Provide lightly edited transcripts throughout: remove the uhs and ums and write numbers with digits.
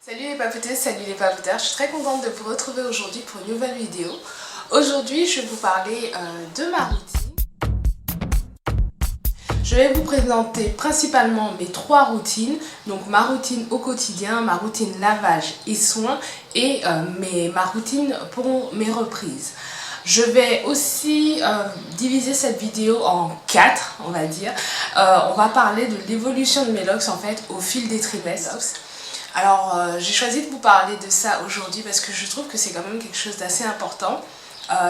Salut les papeteuses, salut les papeteurs, je suis très contente de vous retrouver aujourd'hui pour une nouvelle vidéo. Aujourd'hui, je vais vous parler de ma routine. Je vais vous présenter principalement mes trois routines, donc ma routine au quotidien, ma routine lavage et soins et ma routine pour mes reprises. Je vais aussi diviser cette vidéo en 4, on va dire. On va parler de l'évolution de mes locks en fait au fil des trimestres. Alors j'ai choisi de vous parler de ça aujourd'hui parce que je trouve que c'est quand même quelque chose d'assez important.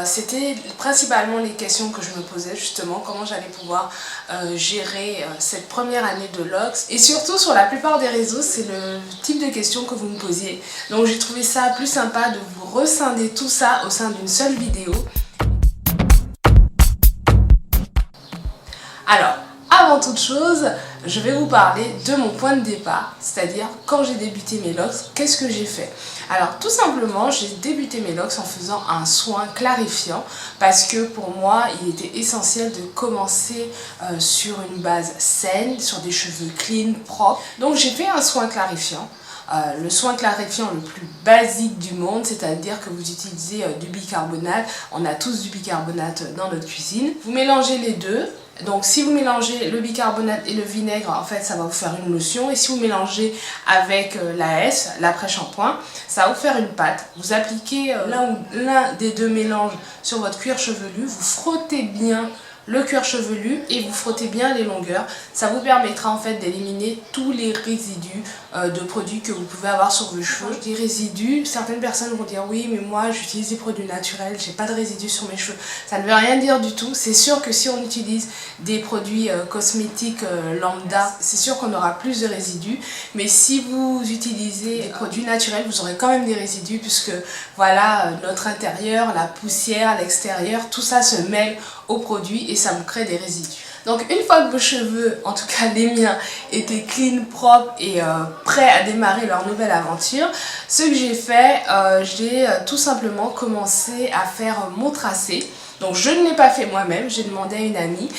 C'était principalement les questions que je me posais justement, comment j'allais pouvoir gérer cette première année de locks. Et surtout sur la plupart des réseaux, c'est le type de questions que vous me posiez. Donc j'ai trouvé ça plus sympa de vous rescinder tout ça au sein d'une seule vidéo. Alors, avant toute chose, je vais vous parler de mon point de départ, c'est-à-dire quand j'ai débuté mes locks, qu'est-ce que j'ai fait? Alors tout simplement, j'ai débuté mes locks en faisant un soin clarifiant parce que pour moi, il était essentiel de commencer sur une base saine, sur des cheveux clean, propres. Donc j'ai fait un soin clarifiant. Le soin clarifiant le plus basique du monde, c'est-à-dire que vous utilisez du bicarbonate. On a tous du bicarbonate dans notre cuisine. Vous mélangez les deux. Donc si vous mélangez le bicarbonate et le vinaigre, en fait ça va vous faire une lotion. Et si vous mélangez avec l'AS, l'après-shampoing, ça va vous faire une pâte. Vous appliquez l'un des deux mélanges sur votre cuir chevelu, vous frottez bien le cuir chevelu et vous frottez bien les longueurs. Ça vous permettra en fait d'éliminer tous les résidus de produits que vous pouvez avoir sur vos cheveux. Des résidus, certaines personnes vont dire oui mais moi j'utilise des produits naturels, j'ai pas de résidus sur mes cheveux. Ça ne veut rien dire du tout. C'est sûr que si on utilise des produits cosmétiques lambda, c'est sûr qu'on aura plus de résidus. Mais si vous utilisez des produits naturels, vous aurez quand même des résidus puisque voilà, notre intérieur, la poussière, l'extérieur, tout ça se mêle aux produits et ça vous crée des résidus. Donc une fois que vos cheveux, en tout cas les miens, étaient clean, propres et prêts à démarrer leur nouvelle aventure, ce que j'ai fait, j'ai tout simplement commencé à faire mon tracé. Donc je ne l'ai pas fait moi-même, j'ai demandé à une amie.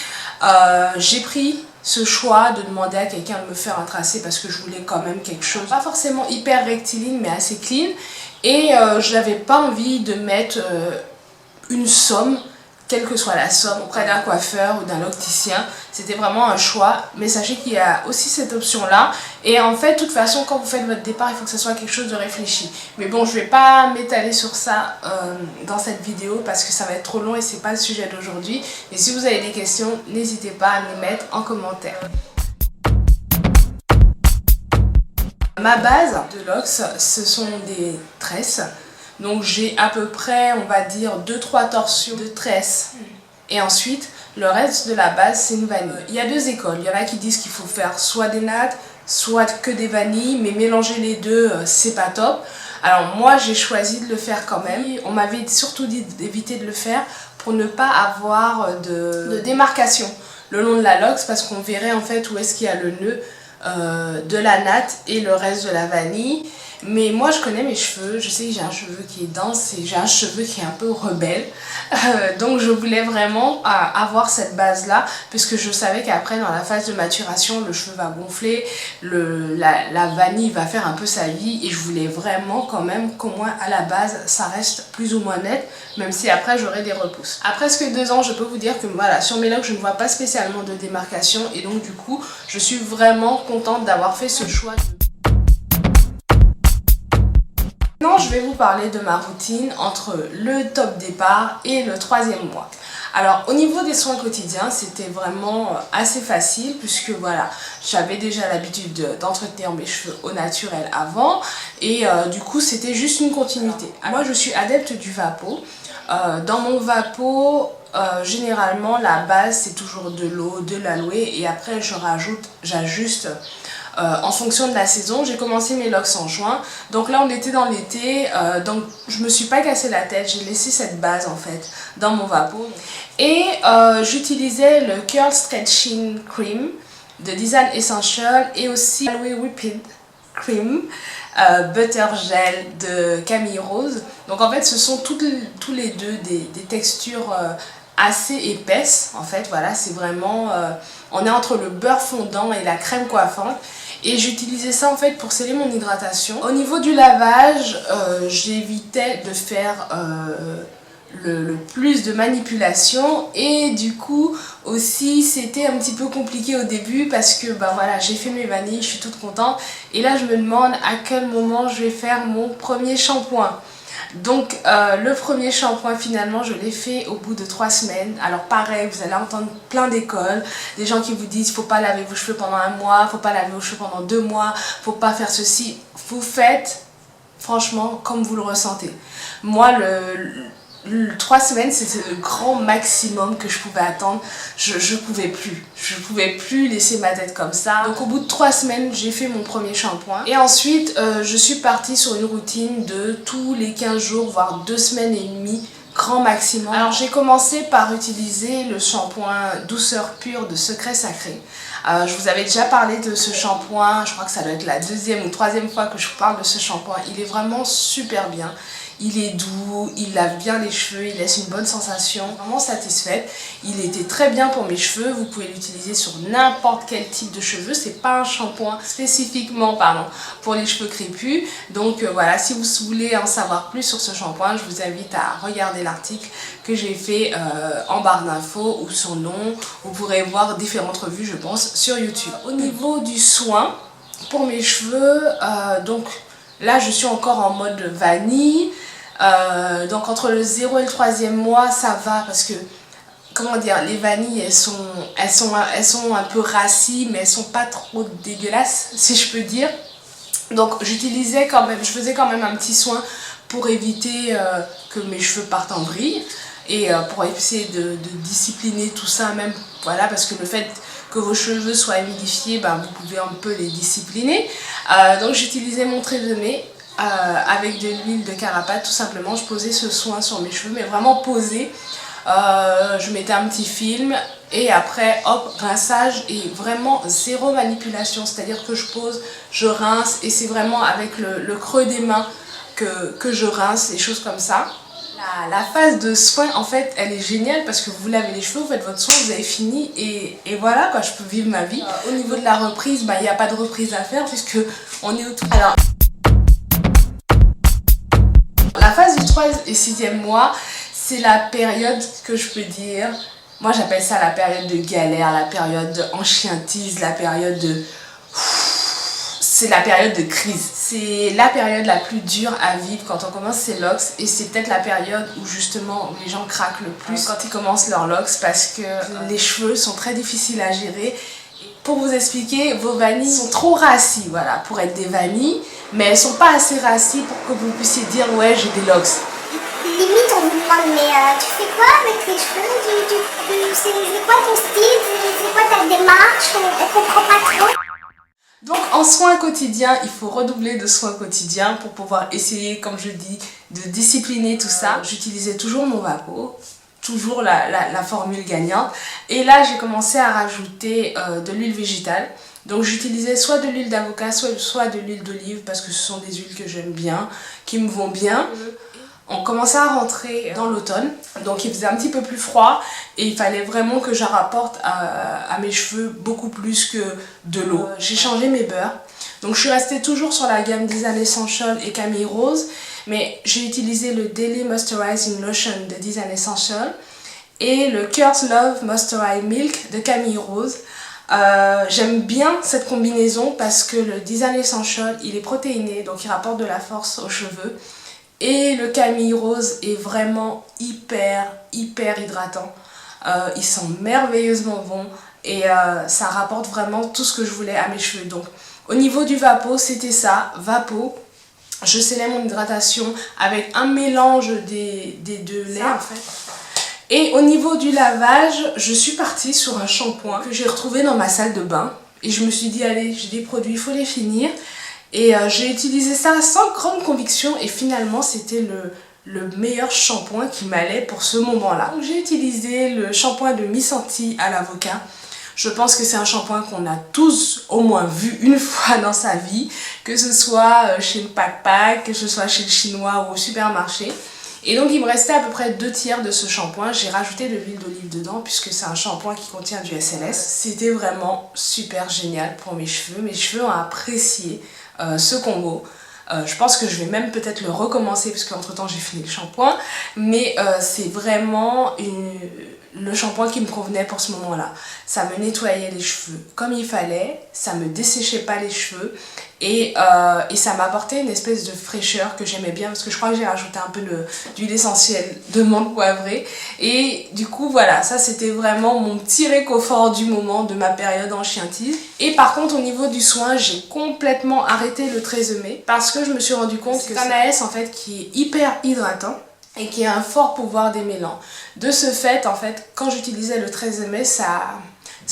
J'ai pris ce choix de demander à quelqu'un de me faire un tracé parce que je voulais quand même quelque chose, pas forcément hyper rectiligne mais assez clean. Et je n'avais pas envie de mettre une somme, quelle que soit la somme, auprès d'un coiffeur ou d'un opticien. C'était vraiment un choix, mais sachez qu'il y a aussi cette option là. Et en fait, de toute façon, quand vous faites votre départ, il faut que ce soit quelque chose de réfléchi. Mais bon, je vais pas m'étaler sur ça dans cette vidéo parce que ça va être trop long et c'est pas le sujet d'aujourd'hui. Et si vous avez des questions, n'hésitez pas à me mettre en commentaire. Ma base de locks, ce sont des tresses. Donc j'ai à peu près, on va dire, 2-3 torsions de tresses. Et ensuite, le reste de la base, c'est une vanille. Il y a deux écoles. Il y en a qui disent qu'il faut faire soit des nattes, soit que des vanilles. Mais mélanger les deux, c'est pas top. Alors moi, j'ai choisi de le faire quand même. On m'avait surtout dit d'éviter de le faire pour ne pas avoir de démarcation le long de la loque. Parce qu'on verrait en fait où est-ce qu'il y a le nœud de la natte et le reste de la vanille. Mais moi je connais mes cheveux, je sais que j'ai un cheveu qui est dense et j'ai un cheveu qui est un peu rebelle. Donc je voulais vraiment avoir cette base là puisque je savais qu'après dans la phase de maturation le cheveu va gonfler, la vanille va faire un peu sa vie et je voulais vraiment quand même qu'au moins à la base ça reste plus ou moins net, même si après j'aurai des repousses. À presque 2 ans je peux vous dire que voilà, sur mes locks je ne vois pas spécialement de démarcation et donc du coup je suis vraiment contente d'avoir fait ce choix. Maintenant, je vais vous parler de ma routine entre le top départ et le 3e mois. Alors, au niveau des soins quotidiens, c'était vraiment assez facile puisque voilà, j'avais déjà l'habitude d'entretenir mes cheveux au naturel avant et du coup, c'était juste une continuité. Moi, je suis adepte du Vapo. Dans mon Vapo, généralement, la base, c'est toujours de l'eau, de l'aloe et après, j'ajuste en fonction de la saison. J'ai commencé mes locks en juin, donc là on était dans l'été, donc je me suis pas cassé la tête, j'ai laissé cette base en fait dans mon Vapo et j'utilisais le Curl Stretching Cream de Design Essential et aussi Aloe Whipped Cream Butter Gel de Camille Rose. Donc en fait ce sont tous les deux des textures assez épaisses en fait. Voilà, c'est vraiment on est entre le beurre fondant et la crème coiffante Et j'utilisais ça en fait pour sceller mon hydratation. Au niveau du lavage, j'évitais de faire le plus de manipulation, et du coup aussi c'était un petit peu compliqué au début parce que bah voilà, j'ai fait mes vanilles, je suis toute contente, et là je me demande à quel moment je vais faire mon premier shampoing. Donc le premier shampoing finalement je l'ai fait au bout de 3 semaines. Alors pareil, vous allez entendre plein d'écoles, des gens qui vous disent faut pas laver vos cheveux pendant 1 mois, faut pas laver vos cheveux pendant 2 mois, faut pas faire ceci. Vous faites franchement comme vous le ressentez. Moi le 3 semaines c'était le grand maximum que je pouvais attendre. Je pouvais plus laisser ma tête comme ça. Donc au bout de 3 semaines j'ai fait mon premier shampoing, et ensuite je suis partie sur une routine de tous les 15 jours voire 2 semaines et demie grand maximum. Alors j'ai commencé par utiliser le shampoing douceur pure de Secret Sacré. Je vous avais déjà parlé de ce shampoing, je crois que ça doit être la 2e ou 3e fois que je vous parle de ce shampoing. Il est vraiment super bien. Il est doux, il lave bien les cheveux, il laisse une bonne sensation. Vraiment satisfaite. Il était très bien pour mes cheveux. Vous pouvez l'utiliser sur n'importe quel type de cheveux. C'est pas un shampoing spécifiquement pour les cheveux crépus. Donc voilà, si vous voulez en savoir plus sur ce shampoing, je vous invite à regarder l'article que j'ai fait en barre d'infos ou son nom. Vous pourrez voir différentes revues, je pense, sur YouTube. Au niveau du soin, pour mes cheveux, donc là je suis encore en mode vanille. Donc entre le 0 et le 3e mois ça va, parce que comment dire, les vanilles elles sont un peu rassis, mais elles sont pas trop dégueulasses si je peux dire. Donc je faisais quand même un petit soin pour éviter que mes cheveux partent en vrille, et pour essayer de discipliner tout ça même, voilà, parce que le fait que vos cheveux soient humidifiés, ben, vous pouvez un peu les discipliner. Donc j'utilisais mon trait de nez avec de l'huile de carapate, tout simplement. Je posais ce soin sur mes cheveux, mais vraiment posé. Je mettais un petit film et après hop, rinçage, et vraiment zéro manipulation, c'est à dire que je pose, je rince, et c'est vraiment avec le creux des mains que je rince, des choses comme ça. La phase de soin en fait elle est géniale parce que vous lavez les cheveux, vous faites votre soin, vous avez fini, et voilà quoi, je peux vivre ma vie. Au niveau de la reprise, il n'y a pas de reprise à faire puisque on est au tout. Alors la phase du 3 et 6e mois, c'est la période que je peux dire, moi j'appelle ça la période de galère, la période de enchiantise, la période de... C'est la période de crise. C'est la période la plus dure à vivre quand on commence ses locks, et c'est peut-être la période où justement les gens craquent le plus quand ils commencent leurs locks, parce que les cheveux sont très difficiles à gérer. Pour vous expliquer, vos vanilles sont trop rassis, voilà, pour être des vanilles, mais elles sont pas assez rassis pour que vous puissiez dire ouais j'ai des locks. Limite on vous demande mais tu fais quoi avec les cheveux, c'est quoi ton style, c'est quoi ta démarche, on comprend pas trop. Donc en soins quotidiens, il faut redoubler de soins quotidiens pour pouvoir essayer, comme je dis, de discipliner tout ça. J'utilisais toujours mon Vapo, toujours la formule gagnante. Et là, j'ai commencé à rajouter de l'huile végétale. Donc j'utilisais soit de l'huile d'avocat, soit de l'huile d'olive, parce que ce sont des huiles que j'aime bien, qui me vont bien. On commençait à rentrer dans l'automne, donc il faisait un petit peu plus froid, et il fallait vraiment que je rapporte à mes cheveux beaucoup plus que de l'eau. J'ai changé mes beurres, donc je suis restée toujours sur la gamme Design Essential et Camille Rose, mais j'ai utilisé le Daily Moisturizing Lotion de Design Essential et le Curse Love Moisturizing Milk de Camille Rose. J'aime bien cette combinaison parce que le Design Essential il est protéiné, donc il rapporte de la force aux cheveux. Et le Camille Rose est vraiment hyper hydratant. Ils sont merveilleusement bons, et ça rapporte vraiment tout ce que je voulais à mes cheveux. Donc au niveau du Vapo, c'était ça, Vapo. Je scellais mon hydratation avec un mélange des deux laits en fait. Et au niveau du lavage, je suis partie sur un shampoing que j'ai retrouvé dans ma salle de bain. Et je me suis dit allez, j'ai des produits, il faut les finir. Et j'ai utilisé ça sans grande conviction, et finalement c'était le meilleur shampoing qui m'allait pour ce moment-là. Donc j'ai utilisé le shampoing de Miss Anti à l'avocat. Je pense que c'est un shampoing qu'on a tous au moins vu une fois dans sa vie, que ce soit chez le Pac Pac, que ce soit chez le chinois ou au supermarché. Et donc il me restait à peu près 2/3 de ce shampoing. J'ai rajouté de l'huile d'olive dedans puisque c'est un shampoing qui contient du SLS. C'était vraiment super génial pour mes cheveux. Mes cheveux ont apprécié ce combo. Je pense que je vais même peut-être le recommencer parce qu'entre temps j'ai fini le shampoing. Mais c'est vraiment le shampoing qui me convenait pour ce moment-là. Ça me nettoyait les cheveux comme il fallait, ça me desséchait pas les cheveux et ça m'apportait une espèce de fraîcheur que j'aimais bien parce que je crois que j'ai rajouté un peu d'huile essentielle de menthe poivrée et du coup voilà, ça c'était vraiment mon petit réconfort du moment de ma période en chiintise. Et par contre au niveau du soin, j'ai complètement arrêté le 13 mai parce que je me suis rendu compte que c'est un AS en fait qui est hyper hydratant et qui a un fort pouvoir démêlant. De ce fait, en fait, quand j'utilisais le 13 mai, ça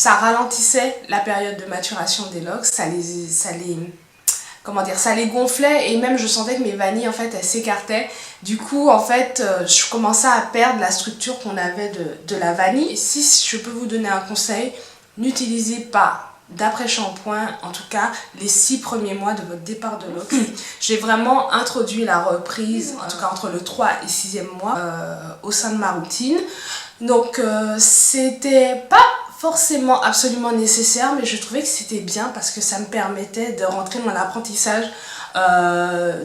ralentissait la période de maturation des locks, ça les gonflait et même je sentais que mes vanilles, en fait, elles s'écartaient. Du coup, en fait, je commençais à perdre la structure qu'on avait de la vanille. Et si je peux vous donner un conseil, n'utilisez pas d'après-shampoing, en tout cas les 6 premiers mois de votre départ de locks. J'ai vraiment introduit la reprise, en tout cas entre le 3 et 6e mois au sein de ma routine. Donc c'était pas forcément absolument nécessaire, mais je trouvais que c'était bien parce que ça me permettait de rentrer dans l'apprentissage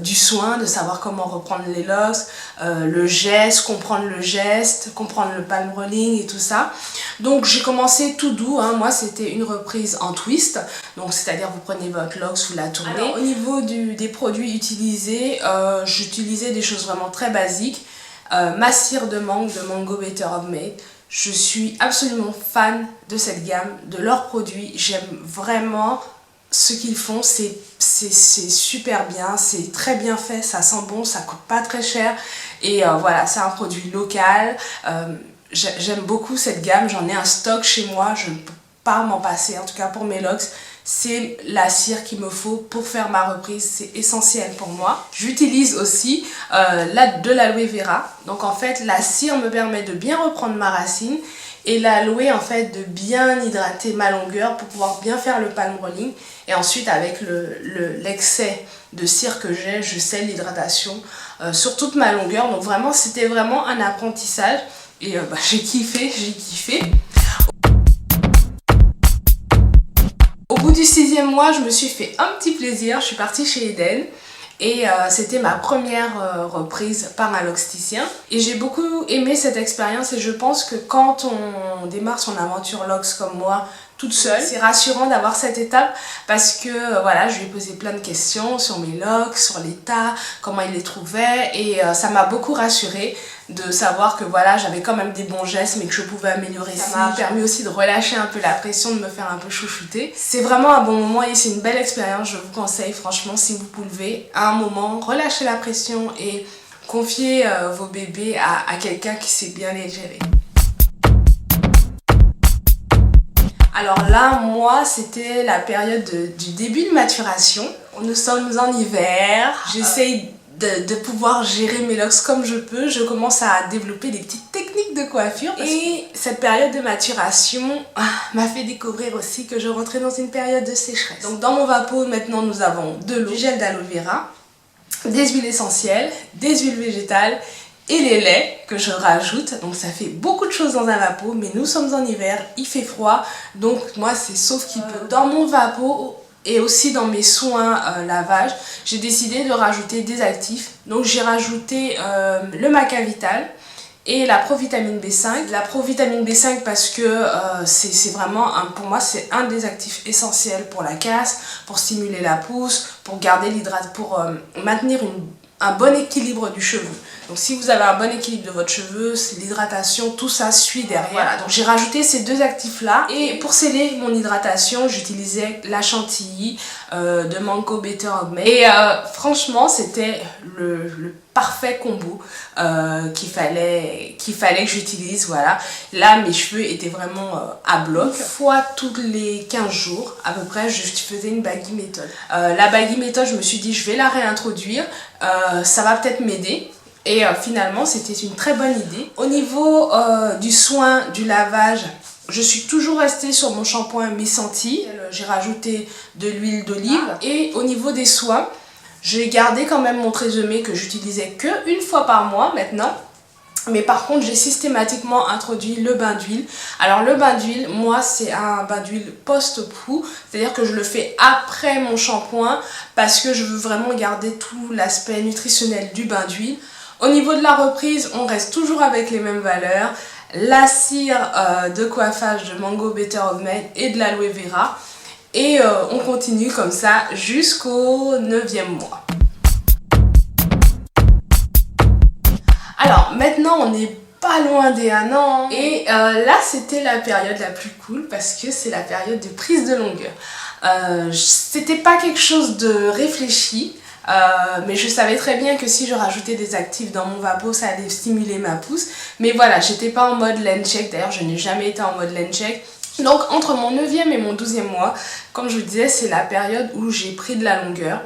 du soin, de savoir comment reprendre les locks, le geste, comprendre le palm rolling et tout ça. Donc j'ai commencé tout doux, hein. Moi c'était une reprise en twist, donc c'est-à-dire vous prenez votre locks, vous la tournez. Alors, au niveau des produits utilisés, j'utilisais des choses vraiment très basiques. Ma cire de mangue de Mango Better Homemade. Je suis absolument fan de cette gamme, de leurs produits. J'aime vraiment ce qu'ils font, c'est super bien, c'est très bien fait, ça sent bon, ça coûte pas très cher. Et voilà, c'est un produit local. J'aime beaucoup cette gamme, j'en ai un stock chez moi, je ne peux pas m'en passer, en tout cas pour mes locks. C'est la cire qu'il me faut pour faire ma reprise, c'est essentiel pour moi. J'utilise aussi de l'aloe vera. Donc en fait, la cire me permet de bien reprendre ma racine et l'aloe en fait de bien hydrater ma longueur pour pouvoir bien faire le palm rolling. Et ensuite avec l'excès de cire que j'ai, je scelle l'hydratation sur toute ma longueur. Donc vraiment, c'était vraiment un apprentissage et j'ai kiffé. Au bout du 6e mois, je me suis fait un petit plaisir, je suis partie chez Eden et c'était ma première reprise par un loxticien. Et j'ai beaucoup aimé cette expérience et je pense que quand on démarre son aventure lox comme moi, toute seule, c'est rassurant d'avoir cette étape parce que voilà, je lui ai posé plein de questions sur mes locks, sur l'état, comment il les trouvait et ça m'a beaucoup rassurée de savoir que voilà, j'avais quand même des bons gestes mais que je pouvais améliorer. Ça m'a permis aussi de relâcher un peu la pression, de me faire un peu chouchouter. C'est vraiment un bon moment et c'est une belle expérience, je vous conseille franchement si vous pouvez à un moment relâcher la pression et confier vos bébés à quelqu'un qui sait bien les gérer. Alors là, moi, c'était la période du début de maturation. Nous sommes en hiver. J'essaye de pouvoir gérer mes locks comme je peux. Je commence à développer des petites techniques de coiffure. Et cette période de maturation m'a fait découvrir aussi que je rentrais dans une période de sécheresse. Donc dans mon vapeau, maintenant, nous avons de l'eau, du gel d'aloe vera, des huiles essentielles, des huiles végétales et les laits que je rajoute. Donc ça fait beaucoup de choses dans un vapeau, mais nous sommes en hiver, il fait froid, donc moi c'est sauf qui peut. Dans mon vapeau et aussi dans mes soins lavage, j'ai décidé de rajouter des actifs. Donc j'ai rajouté le Maca Vital et la Provitamine B5. La Provitamine B5 parce que c'est vraiment, pour moi, c'est un des actifs essentiels pour la casse, pour stimuler la pousse, pour garder pour maintenir un bon équilibre du cheveu. Donc si vous avez un bon équilibre de votre cheveu, l'hydratation, tout ça suit derrière. Voilà, donc j'ai rajouté ces deux actifs là. Et pour sceller mon hydratation, j'utilisais la chantilly de Mango Better Homemade. Et franchement, c'était le parfait combo qu'il fallait que j'utilise. Voilà. Là, mes cheveux étaient vraiment à bloc. Une fois tous les 15 jours, à peu près, je faisais une baggy méthode. La baggy méthode, je me suis dit, je vais la réintroduire. Ça va peut-être m'aider. Et finalement, c'était une très bonne idée. Au niveau du soin, du lavage, je suis toujours restée sur mon shampoing Misanti. J'ai rajouté de l'huile d'olive. Et au niveau des soins, J'ai gardé quand même mon tresemmé que j'utilisais qu'une fois par mois maintenant. Mais par contre, j'ai systématiquement introduit le bain d'huile. Alors le bain d'huile, moi c'est un bain d'huile post-poux. C'est-à-dire que je le fais après mon shampoing parce que je veux vraiment garder tout l'aspect nutritionnel du bain d'huile. Au niveau de la reprise, on reste toujours avec les mêmes valeurs. La cire de coiffage de Mango Better Homemade et de l'aloe vera. Et on continue comme ça jusqu'au 9e mois. Alors maintenant on n'est pas loin des 1 an et là c'était la période la plus cool parce que c'est la période de prise de longueur. C'était pas quelque chose de réfléchi, mais je savais très bien que si je rajoutais des actifs dans mon vapeau ça allait stimuler ma pousse. Mais voilà, j'étais pas en mode lean check, d'ailleurs je n'ai jamais été en mode lean check. Donc entre mon 9e et mon 12e mois, comme je vous disais, c'est la période où j'ai pris de la longueur.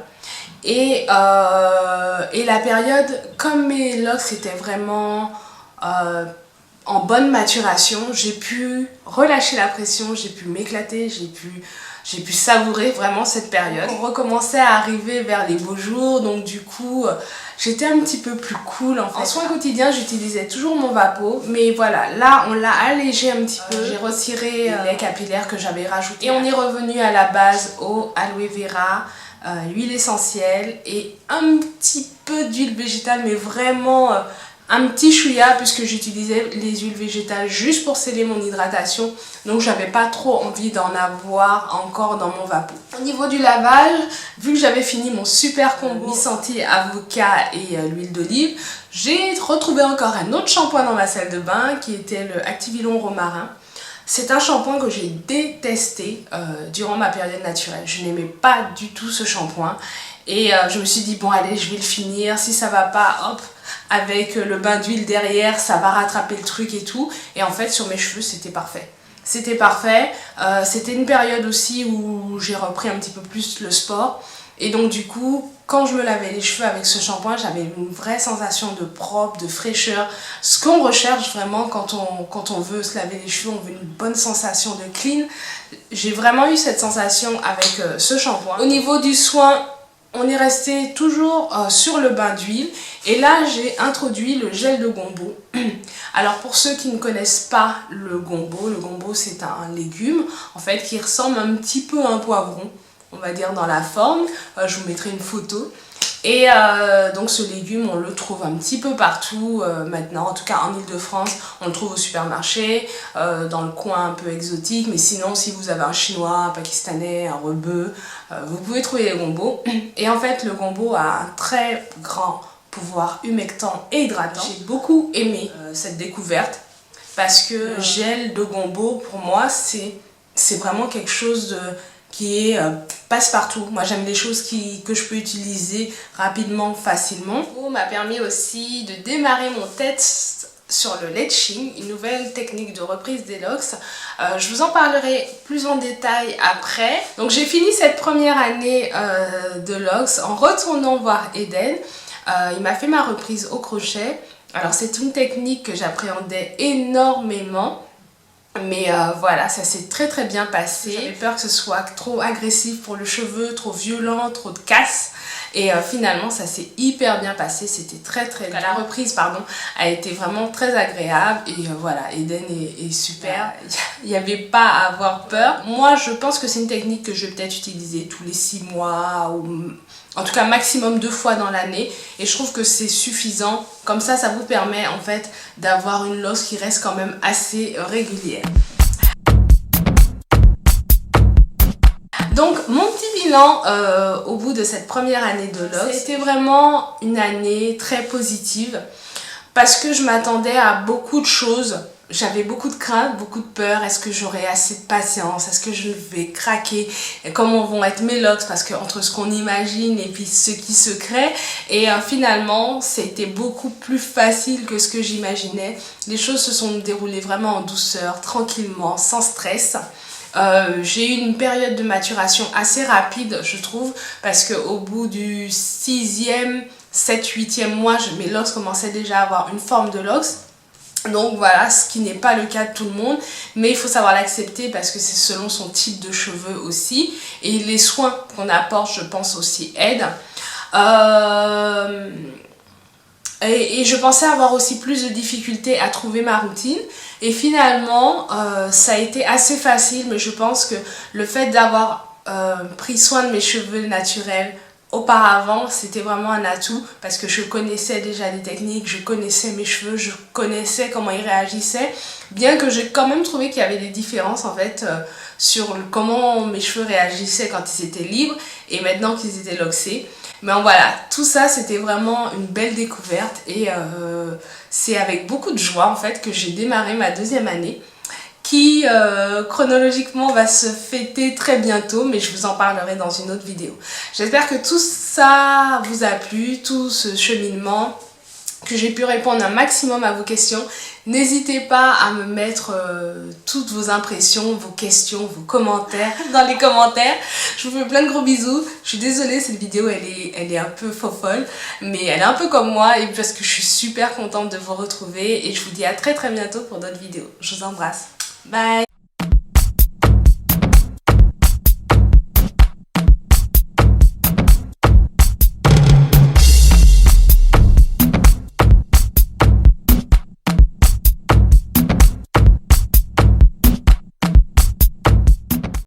Et la période, comme mes locks étaient vraiment en bonne maturation, j'ai pu relâcher la pression, j'ai pu m'éclater, j'ai pu savourer vraiment cette période. On recommençait à arriver vers les beaux jours, donc du coup j'étais un petit peu plus cool en fait. En soins quotidiens, j'utilisais toujours mon vapeau, mais voilà, là on l'a allégé un petit peu. J'ai retiré les capillaires que j'avais rajoutés et on est revenu à la base au aloe vera, l'huile essentielle et un petit peu d'huile végétale, mais vraiment un petit chouïa puisque j'utilisais les huiles végétales juste pour sceller mon hydratation, donc j'avais pas trop envie d'en avoir encore dans mon vapeau. Au niveau du lavage, vu que j'avais fini mon super combo mi-senti avocat et l'huile d'olive, j'ai retrouvé encore un autre shampoing dans ma salle de bain qui était le Activilon Romarin. C'est un shampoing que j'ai détesté durant ma période naturelle. Je n'aimais pas du tout ce shampoing et je me suis dit bon allez, je vais le finir, si ça va pas, hop, avec le bain d'huile derrière ça va rattraper le truc et tout. Et en fait sur mes cheveux c'était parfait. C'était parfait, c'était une période aussi où j'ai repris un petit peu plus le sport et donc du coup quand je me lavais les cheveux avec ce shampoing, j'avais une vraie sensation de propre, de fraîcheur, ce qu'on recherche vraiment quand on veut se laver les cheveux, on veut une bonne sensation de clean. J'ai vraiment eu cette sensation avec ce shampoing. Au niveau du soin, on est resté toujours sur le bain d'huile et là j'ai introduit le gel de gombo. Alors pour ceux qui ne connaissent pas le gombo c'est un légume en fait qui ressemble un petit peu à un poivron, on va dire dans la forme. Je vous mettrai une photo. Et donc ce légume on le trouve un petit peu partout maintenant, en tout cas en Ile-de-France, on le trouve au supermarché, dans le coin un peu exotique, mais sinon si vous avez un chinois, un pakistanais, un rebeu, vous pouvez trouver les gombos. Et en fait le gombo a un très grand pouvoir humectant et hydratant. J'ai beaucoup aimé cette découverte parce que le gel de gombo pour moi c'est vraiment quelque chose qui est passe-partout. Moi j'aime les choses que je peux utiliser rapidement, facilement. Ça m'a permis aussi de démarrer mon test sur le letching, une nouvelle technique de reprise des locks. Je vous en parlerai plus en détail après. Donc j'ai fini cette première année de locks en retournant voir Eden. Il m'a fait ma reprise au crochet. Alors c'est une technique que j'appréhendais énormément. Mais voilà, ça s'est très très bien passé. J'avais peur que ce soit trop agressif pour le cheveu, trop violent, trop de casse. Et finalement, ça s'est hyper bien passé. C'était très très bien. La reprise, pardon, a été vraiment très agréable. Et voilà, Eden est super. Il n'y avait pas à avoir peur. Moi, je pense que c'est une technique que je vais peut-être utiliser tous les 6 mois ou en tout cas maximum 2 fois dans l'année, et je trouve que c'est suffisant. Comme ça vous permet en fait d'avoir une losse qui reste quand même assez régulière. Donc mon petit bilan au bout de cette première année de losse, c'était vraiment une année très positive parce que je m'attendais à beaucoup de choses. J'avais beaucoup de craintes, beaucoup de peur. Est-ce que j'aurai assez de patience? Est-ce que je vais craquer? Et comment vont être mes locks? Parce que entre ce qu'on imagine et puis ce qui se crée, et finalement c'était beaucoup plus facile que ce que j'imaginais. Les choses se sont déroulées vraiment en douceur, tranquillement, sans stress. J'ai eu une période de maturation assez rapide, je trouve, parce qu'au bout du 6e, 7, 8e mois, mes locks commençaient déjà à avoir une forme de locks. Donc voilà, ce qui n'est pas le cas de tout le monde, mais il faut savoir l'accepter parce que c'est selon son type de cheveux aussi. Et les soins qu'on apporte, je pense aussi, aident. Et je pensais avoir aussi plus de difficultés à trouver ma routine. Et finalement, ça a été assez facile, mais je pense que le fait d'avoir pris soin de mes cheveux naturels auparavant, c'était vraiment un atout parce que je connaissais déjà des techniques, je connaissais mes cheveux, je connaissais comment ils réagissaient, bien que j'ai quand même trouvé qu'il y avait des différences en fait sur comment mes cheveux réagissaient quand ils étaient libres et maintenant qu'ils étaient loxés. Mais voilà, tout ça c'était vraiment une belle découverte et c'est avec beaucoup de joie en fait que j'ai démarré ma deuxième année qui chronologiquement va se fêter très bientôt, mais je vous en parlerai dans une autre vidéo. J'espère que tout ça vous a plu, tout ce cheminement, que j'ai pu répondre un maximum à vos questions. N'hésitez pas à me mettre toutes vos impressions, vos questions, vos commentaires dans les commentaires. Je vous fais plein de gros bisous. Je suis désolée, cette vidéo elle est un peu folle, mais elle est un peu comme moi et parce que je suis super contente de vous retrouver et je vous dis à très bientôt pour d'autres vidéos. Je vous embrasse. Bye!